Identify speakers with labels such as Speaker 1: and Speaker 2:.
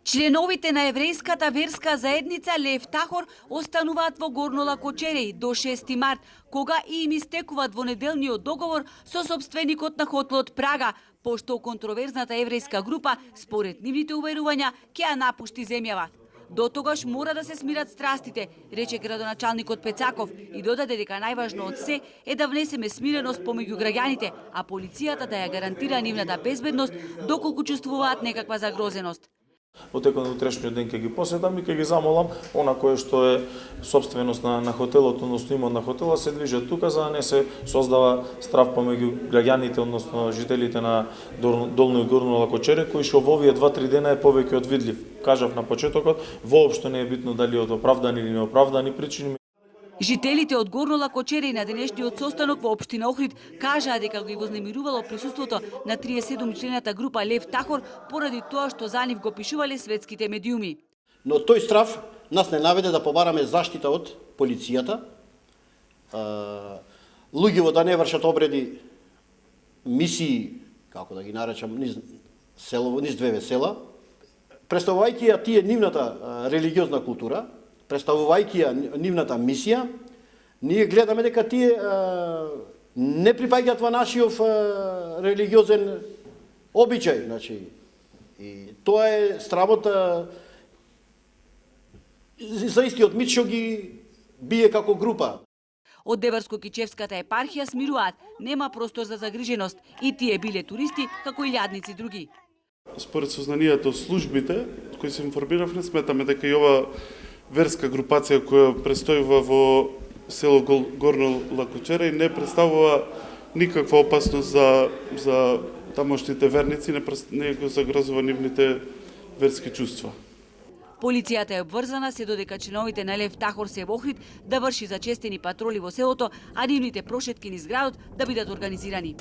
Speaker 1: Членовите на еврејската верска заедница Лев Тахор остануваат во Горно Лакочереј до 6 март, кога и им истекува двонеделниот договор со собственикот на хотелот Прага, пошто контроверзната еврејска група, според нивните уверувања, ќе ја напушти земјава. До тогаш мора да се смират страстите, рече градоначалникот Пецаков и додаде дека најважно од се е да внесеме смиреност помеѓу граѓаните, а полицијата да ја гарантира нивната безбедност доколку чувствуваат некаква загрозеност.
Speaker 2: Во текот на утрешниот ден ќе ги посетам и ќе ги замолам она кое што е собственост на хотелот, односно имот на хотелот, се движат тука за да не се создава страв помеѓу граѓаните, односно жителите на Долно и Горно Лакочере, кои што во овие 2-3 дена е повеќе од видлив. Кажав на почетокот, воопшто не е битно дали од оправдани или неоправдани причини.
Speaker 1: Жителите од Горно Лакочереј на денешниот состанок во општина Охрид кажаа дека ги вознемирувало присуството на 37-члената група Лев Тахор поради тоа што за нив го пишувале светските медиуми.
Speaker 3: Но тој страв нас не наведе да побараме заштита од полицијата, луѓето да не вршат обреди, мисии, како да ги наречам, низ две села, представувајќи ја тие нивната религиозна култура, представувајќи ја нивната мисија, ние гледаме дека тие не припаѓаат во нашиот религиозен обичај, значи, и тоа е стравот за истиот мит што ги бие како група.
Speaker 1: Од Деварско-Кичевската епархија смируваат, нема простор за загриженост и тие биле туристи како илјадници други.
Speaker 4: Според сознанието од службите кои се информиравме, сметаме дека и ова верска групација која престојува во село Горно Лакочереј не представува никаква опасност за тамошните верници, не го загрозува нивните верски чувства.
Speaker 1: Полицијата е обврзана се додека членовите на Лев Тахор се во Охрид да врши зачестени патроли во селото, а нивните прошетки низ градот да бидат организирани.